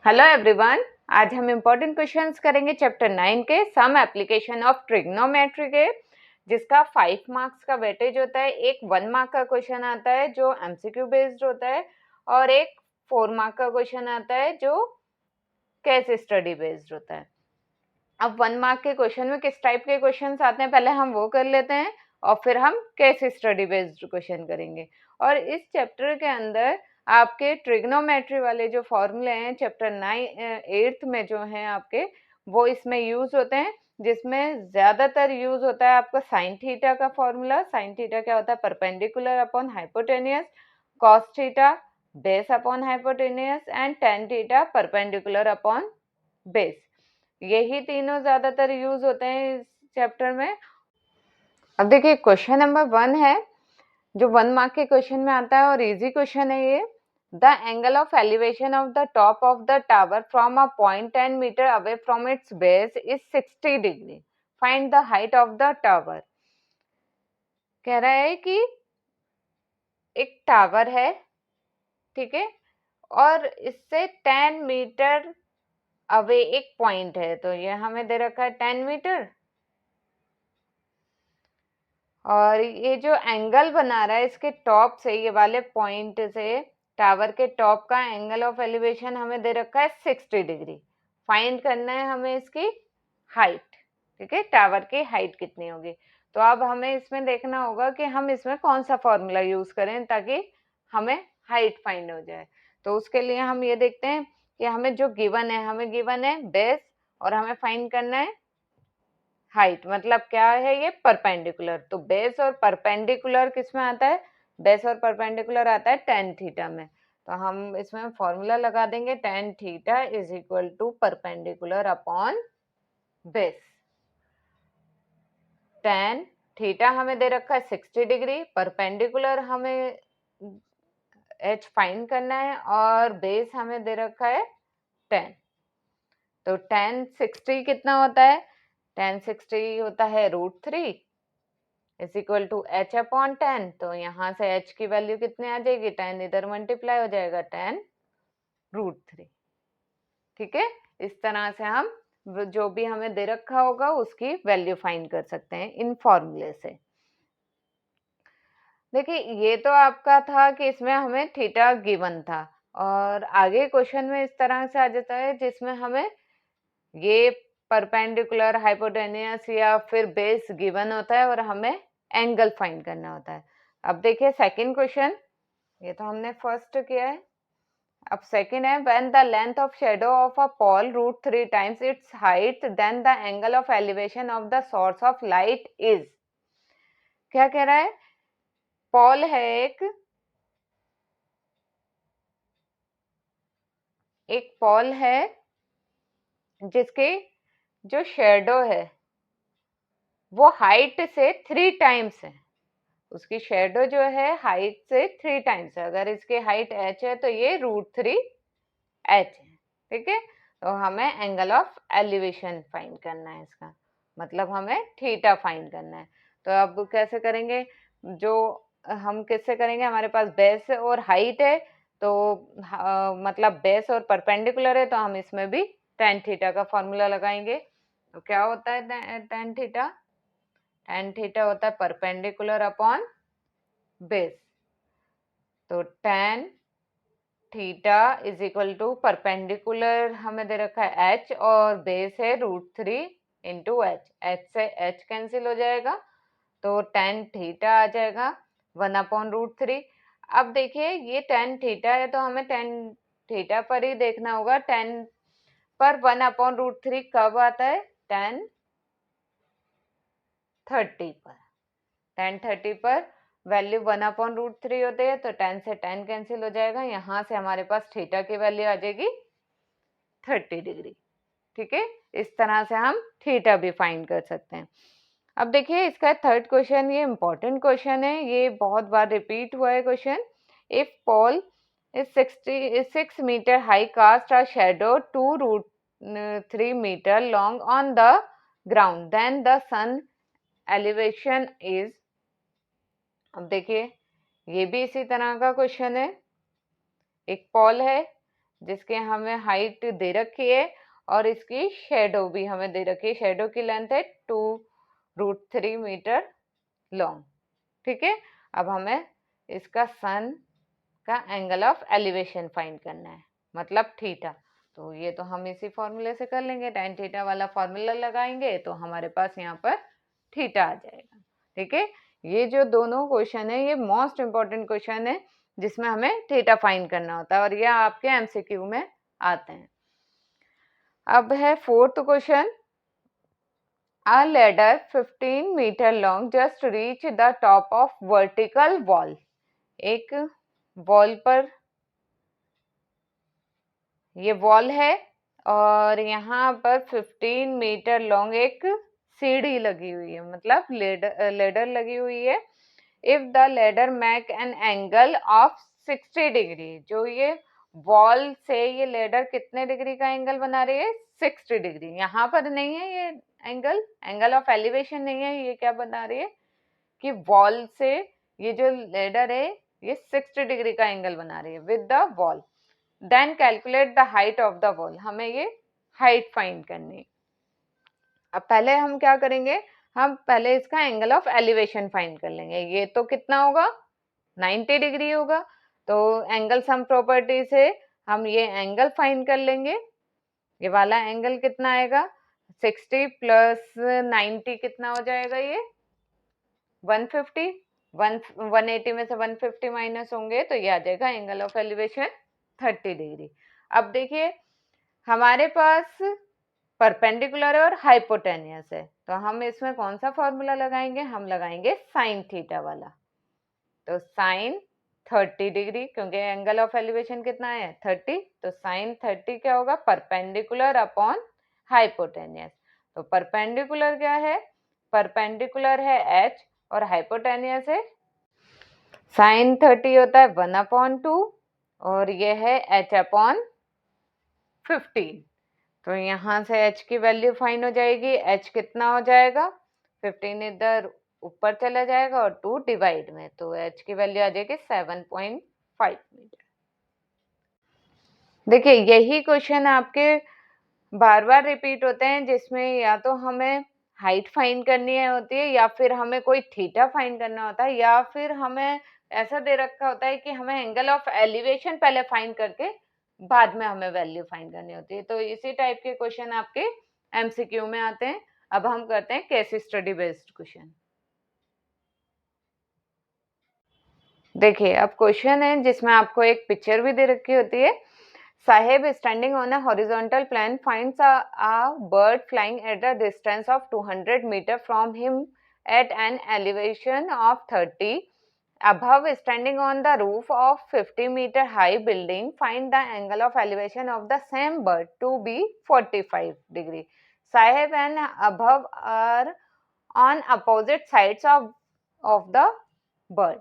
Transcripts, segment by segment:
Hello everyone. आज हम important questions करेंगे चैप्टर 9 के सम एप्लीकेशन ऑफ ट्रिग्नोमेट्री के, जिसका 5 मार्क्स का वेटेज होता है। एक 1 मार्क का क्वेश्चन आता है जो एमसीक्यू बेस्ड होता है, और एक 4 मार्क का क्वेश्चन आता है जो केस स्टडी बेस्ड होता है। अब 1 मार्क के क्वेश्चन में किस टाइप के क्वेश्चंस आते हैं पहले हम वो कर लेते हैं, और फिर हम केस स्टडी बेस्ड क्वेश्चन करेंगे। और इस चैप्टर के अंदर आपके ट्रिग्नोमेट्री वाले जो फॉर्मूले हैं चैप्टर 8th में जो हैं आपके, वो इसमें यूज होते हैं, जिसमें ज्यादातर यूज होता है आपका साइन थीटा का फॉर्मूला। साइन थीटा क्या होता है? Perpendicular upon hypotenuse, cos theta base upon hypotenuse, and tan theta perpendicular upon base. यही तीनों ज्यादातर यूज होते हैं इस चैप्टर में। अब देखिए क्वेश्चन नंबर 1 है जो 1 मार्क के क्वेश्चन में आता है, और इजी क्वेश्चन है ये। The angle of elevation of the top of the tower from a point 10 metre away from its base is 60 degree. Find the height of the tower. कह रहा है कि एक टावर है, ठीक है, और इससे 10 मीटर अवे एक पॉइंट है, तो ये हमें दे रखा है 10 मीटर। और ये जो एंगल बना रहा है इसके टॉप से, ये वाले पॉइंट से टावर के टॉप का एंगल ऑफ एलिवेशन हमें दे रखा है 60 डिग्री। फाइंड करना है हमें इसकी हाइट, ठीक है, टावर की हाइट कितनी होगी। तो अब हमें इसमें देखना होगा कि हम इसमें कौन सा फॉर्मूला यूज करें ताकि हमें हाइट फाइंड हो जाए। तो उसके लिए हम ये देखते हैं कि हमें जो गिवन है, हमें गिवन है बेस, और हमें फाइंड करना है हाइट। मतलब क्या है ये? परपेंडिकुलर। तो बेस और परपेंडिकुलर किस में आता है? बेस और परपेंडिकुलर आता है टेन थीटा में। तो हम इसमें फॉर्मूला लगा देंगे, tan theta is equal to perpendicular upon base. Tan theta हमें दे रखा है 60 डिग्री, परपेंडिकुलर हमें एच फाइंड करना है, और बेस हमें दे रखा है 10। तो 10 60 कितना होता है? 10 60 होता है √3 is equal to h upon 10। तो यहाँ से एच की वैल्यू कितने आ जाएगी? 10 इधर मल्टीप्लाई हो जाएगा 10 √3। ठीक है, इस तरह से हम जो भी हमें दे रखा होगा उसकी वैल्यू फाइंड कर सकते हैं इन फॉर्मूले से। देखिए ये तो आपका था कि इसमें हमें थीटा गिवन था, और आगे क्वेश्चन में इस तरह से आ जाता है जिसमें हमें ये परपेंडिकुलर, हाइपोटेनियस या फिर बेस गिवन होता है, और हमें एंगल फाइंड करना होता है। अब देखिए सेकंड क्वेश्चन, ये तो हमने फर्स्ट किया है। अब सेकंड है, when the length of shadow of a pole √3 times its height then the angle of elevation of the source of light is. क्या कह रहा है? पॉल है एक पॉल है जिसके जो शेडो है वो हाइट से 3 टाइम्स है। उसकी शेडो जो है हाइट से 3 टाइम्स है। अगर इसकी हाइट h है तो ये √3 h है, ठीक है। तो हमें एंगल ऑफ एलिवेशन फाइंड करना है इसका, मतलब हमें थीटा फाइंड करना है। तो अब कैसे करेंगे? जो हम किससे करेंगे? हमारे पास बेस और हाइट है, तो मतलब बेस और परपेंडिकुलर है, तो हम इसमें भी टेन थीटा का फॉर्मूला लगाएंगे। तो क्या होता है टेन थीटा? टेन थीटा होता है परपेंडिकुलर अपॉन बेस। तो tan theta is equal to perpendicular हमें दे रखा है h, और बेस है √3 इंटू एच। एच से h कैंसिल हो जाएगा, तो टेन थीटा आ जाएगा 1/√3। अब देखिए ये टेन थीटा है, तो हमें टेन थीटा पर ही देखना होगा। 10 पर 1/√3 कब आता है? 1030 पर। 1030 पर वैल्यू 1/√3 होते हैं, तो 10 से 10 कैंसिल हो जाएगा। यहाँ से हमारे पास थीटा की वैल्यू आ जाएगी 30 डिग्री। ठीक है, इस तरह से हम थीटा भी फाइंड कर सकते हैं। अब देखिए इसका थर्ड क्वेश्चन, ये इंपॉर्टेंट क्वेश्चन है, ये बहुत बार रिपीट हुआ है question. If Paul is 6 meter high, cast a shadow 2√3 meter long on the ground, then the sun elevation is। अब देखिए ये भी इसी तरह का क्वेश्चन है। एक पॉल है जिसके हमें हाइट दे रखी है और इसकी शेडो भी हमें दे रखी है। शेडो की लेंथ है 2√3 मीटर लॉन्ग। ठीक है, अब हमें इसका सन का एंगल ऑफ एलिवेशन फाइंड करना है, मतलब थीटा। तो ये तो हम इसी फॉर्मूले से कर लेंगे, tan थीटा वाला फॉर्मूला लगाएंगे तो हमारे पास यहाँ पर थीटा आ जाएगा। ठीक है, ये जो दोनों क्वेश्चन है ये मोस्ट इंपॉर्टेंट क्वेश्चन है जिसमें हमें थीटा फाइंड करना होता है और ये आपके एमसीक्यू में आते हैं। अब है fourth question. A ladder 15 meter long just reach the top of vertical wall। एक वॉल पर, ये वॉल है और यहाँ पर 15 मीटर लॉन्ग एक सीढ़ी लगी हुई है, मतलब लेडर लगी हुई है। If the ladder make an angle of 60 degree, जो ये वॉल से ये लेडर कितने डिग्री का एंगल बना रही है? 60 डिग्री। यहाँ पर नहीं है ये एंगल ऑफ एलिवेशन नहीं है, ये क्या बना रही है कि वॉल से ये जो लेडर है ये 60 डिग्री का एंगल बना रही है with the wall. Then calculate the height of the wall, हमें ये हाइट फाइंड करनी है। अब पहले हम क्या करेंगे, हम पहले इसका एंगल ऑफ एलिवेशन फाइंड कर लेंगे। ये तो कितना होगा? 90 डिग्री होगा। तो एंगल सम प्रॉपर्टी से हम ये एंगल फाइंड कर लेंगे। ये वाला एंगल कितना आएगा? 60 प्लस 90 कितना हो जाएगा? ये 150। 180 में से 150 माइनस होंगे तो ये आ जाएगा एंगल ऑफ एलिवेशन 30 डिग्री। अब देखिए हमारे पास परपेंडिकुलर है और हाइपोटेनियस है, तो हम इसमें कौन सा फॉर्मूला लगाएंगे? हम लगाएंगे साइन थीटा वाला। तो साइन 30 डिग्री, क्योंकि एंगल ऑफ एलिवेशन कितना है? 30, तो साइन 30 क्या होगा? Perpendicular upon hypotenuse. तो परपेंडिकुलर क्या है? परपेंडिकुलर है h और हाइपोटेनियस है साइन 30 होता है 1/2 और ये है h/15। तो यहाँ से h की वैल्यू फाइंड हो जाएगी। h कितना हो जाएगा? 15 इधर ऊपर चला जाएगा और 2 डिवाइड में, तो h की वैल्यू आ जाएगी 7.5 मीटर। देखिए यही क्वेश्चन आपके बार बार रिपीट होते हैं, जिसमें या तो हमें हाइट फाइंड करनी है होती है या फिर हमें कोई थीटा फाइंड करना होता है, या फिर हमें ऐसा दे रखा होता है कि हमें एंगल ऑफ एलिवेशन पहले फाइंड करके बाद में हमें वैल्यू फाइंड करनी होती है। तो इसी टाइप के क्वेश्चन आपके एमसीक्यू में आते हैं। अब हम करते हैं केस स्टडी बेस्ड क्वेश्चन। देखिए अब क्वेश्चन है जिसमें आपको एक पिक्चर भी दे रखी होती है। Sahib is standing on a horizontal plane, finds a bird flying at a distance of 200 meters from him at an elevation of 30. Above, standing on the roof of 50-meter high building, find the angle of elevation of the same bird to be 45 degree. Sahib and Above are on opposite sides of the bird.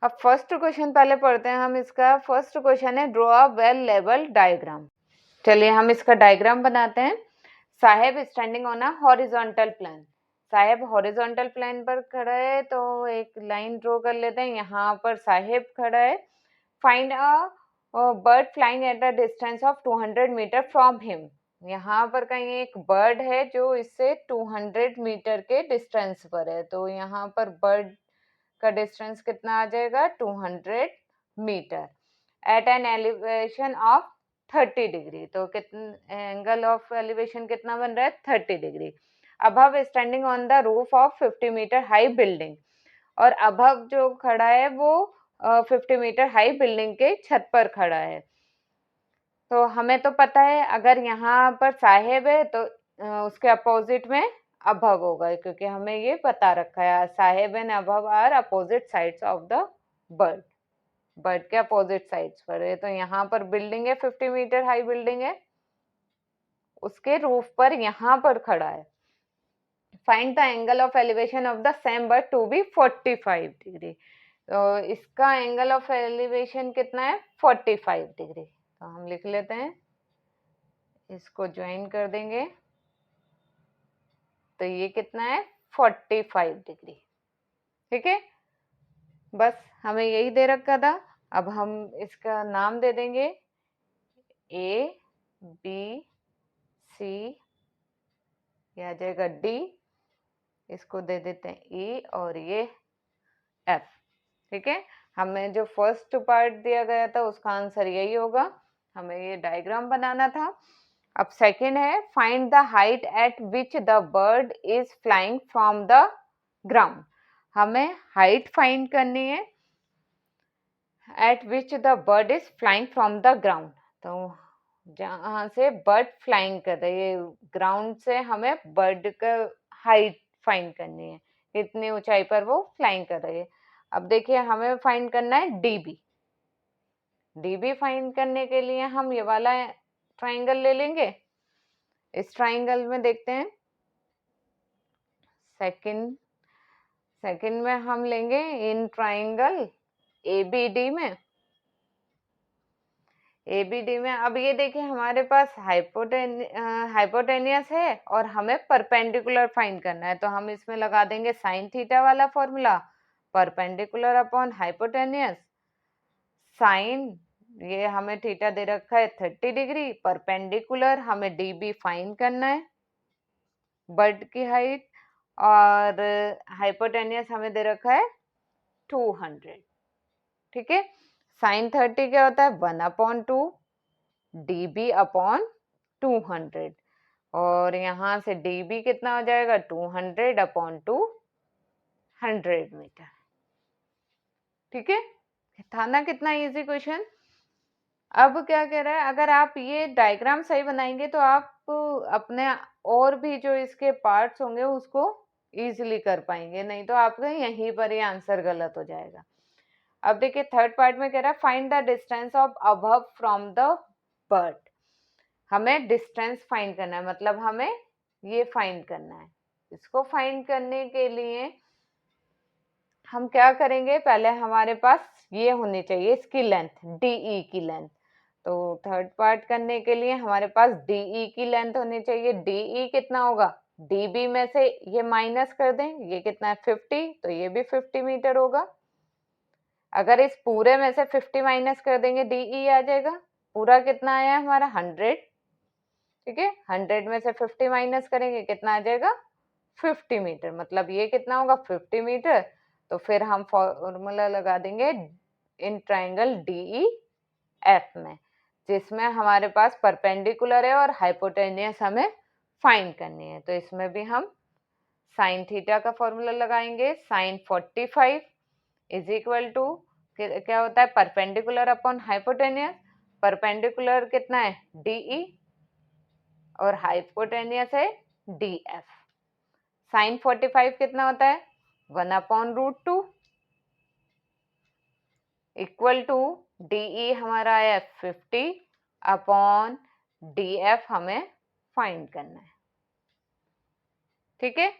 अब first question पहले पढ़ते हैं हम इसका। First question है draw a well level diagram. चलिए हम इसका डायग्राम बनाते हैं। Saheb standing on a horizontal plane. Saheb horizontal plane पर खड़ा है तो एक लाइन ड्रॉ कर लेते हैं। यहाँ पर साहेब खड़ा है। Find a bird flying at a distance of 200 metre from him. यहाँ पर कहीं एक बर्ड है जो इससे 200 मीटर के डिस्टेंस पर है, तो यहाँ पर बर्ड का डिस्टेंस कितना आ जाएगा? 200 metre at an elevation of 30 degree. तो कितना एंगल ऑफ एलिवेशन कितना बन रहा है? 30 degree. Above standing on the roof of 50 metre high building, और अबव जो खड़ा है वो 50 मीटर हाई बिल्डिंग के छत पर खड़ा है। तो हमें तो पता है अगर यहाँ पर साहेब है तो उसके अपोजिट में अभव होगा, क्योंकि हमें ये पता रखा है Saheb and Abhav are opposite sides of the bird. Bird के अपोजिट साइड्स पर है। तो यहाँ पर बिल्डिंग है, 50 मीटर हाई बिल्डिंग है, उसके रूफ पर यहाँ पर खड़ा है। Find the angle of elevation of the same bird to be 45 degree. तो इसका एंगल ऑफ एलिवेशन कितना है? 45 डिग्री। तो हम लिख लेते हैं, इसको ज्वाइन कर देंगे तो ये कितना है? 45 डिग्री। ठीक है, बस हमें यही दे रखा था। अब हम इसका नाम दे देंगे ए बी सी, ये आ जाएगा डी, इसको दे देते हैं ई, और ये एफ। ठीक है, हमें जो फर्स्ट पार्ट दिया गया था उसका आंसर यही होगा, हमें ये डायग्राम बनाना था। अब सेकंड है, find the height eight which the bird is flying from the ground. हमें हाइट फाइंड करनी है eight which the bird is flying from the ground. तो जहां से बर्ड फ्लाइंग कर रही है, ग्राउंड से हमें बर्ड का हाइट फाइंड करनी है, कितनी ऊंचाई पर वो फ्लाइंग कर रही है। अब देखिए, हमें फाइंड करना है डीबी। डीबी फाइंड करने के लिए हम ये वाला ट्राइंगल ले लेंगे। इस ट्राइंगल में देखते हैं, सेकंड में हम लेंगे इन ट्राइंगल एबीडी में। एबीडी में अब ये देखिए, हमारे पास हाइपोटेनियस है और हमें परपेंडिकुलर फाइंड करना है, तो हम इसमें लगा देंगे साइन थीटा वाला formula, perpendicular upon hypotenuse. Sine, ये हमें थीटा दे रखा है 30 डिग्री, परपेंडिकुलर हमें डीबी फाइंड करना है, बर्ड की हाइट, और हाइपोटेनियस हमें दे रखा है 200। ठीक है, साइन 30 क्या होता है, 1/2 dB अपॉन 200, और यहाँ से dB कितना हो जाएगा, 200/200 मीटर। ठीक है, था ना कितना इजी क्वेश्चन। अब क्या कह रहा है, अगर आप ये डायग्राम सही बनाएंगे तो आप अपने और भी जो इसके पार्ट्स होंगे उसको इजीली कर पाएंगे, नहीं तो आपका यहीं पर ही आंसर गलत हो जाएगा। अब देखिए, थर्ड पार्ट में कह रहा है find the distance of above from the bird. हमें डिस्टेंस फाइंड करना है, मतलब हमें ये फाइंड करना है। इसको फाइंड करने के लिए हम क्या करेंगे, पहले हमारे पास ये होनी चाहिए इसकी लेंथ, डीई की लेंथ। तो थर्ड पार्ट करने के लिए हमारे पास डीई की लेंथ होनी चाहिए। डीई कितना होगा, डीबी में से ये माइनस कर दें, ये कितना है 50, तो ये भी 50 मीटर होगा। अगर इस पूरे में से 50 माइनस कर देंगे, डीई आ जाएगा। पूरा कितना आया हमारा 100। ठीक है, 100 में से 50 माइनस करेंगे, कितना आ जाएगा 50 मीटर, मतलब ये कितना होगा 50 मीटर। तो फिर हम फॉर्मूला लगा देंगे इन ट्राइंगल डीई एफ में, जिसमें हमारे पास परपेंडिकुलर है और हाइपोटेनियस हमें फाइंड करनी है। तो इसमें भी हम साइन थीटा का फॉर्मूला लगाएंगे, साइन 45 इज इक्वल टू क्या होता है, परपेंडिकुलर अपॉन हाइपोटेनियस। परपेंडिकुलर कितना है डीई और हाइपोटेनियस है डीएफ। साइन 45 कितना होता है 1/√2 इक्वल टू डीई हमारा है 50 अपॉन डीएफ हमें फाइंड करना है। ठीक है,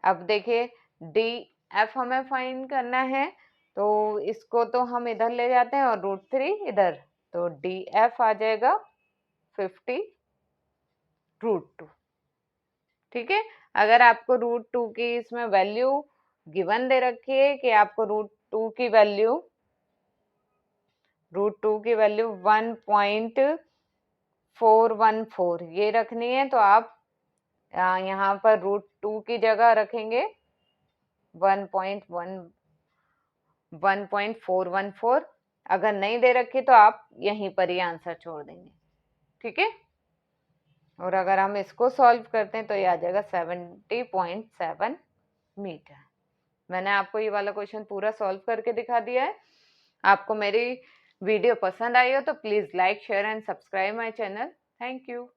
अब देखिए डीएफ हमें फाइंड करना है, तो इसको तो हम इधर ले जाते हैं और √3 इधर, तो डीएफ आ जाएगा 50√2। ठीक है, अगर आपको √2 की इसमें वैल्यू गिवन दे रखी है कि आपको √2 की वैल्यू 1.414 ये रखनी है, तो आप यहाँ पर √2 की जगह रखेंगे 1.414। अगर नहीं दे रखी तो आप यहीं पर ही आंसर छोड़ देंगे। ठीक है, और अगर हम इसको सॉल्व करते हैं तो ये आ जाएगा 70.7 मीटर। मैंने आपको ये वाला क्वेश्चन पूरा सॉल्व करके दिखा दिया है। आपको मेरी वीडियो पसंद आई हो तो please like, share and subscribe my channel. Thank you.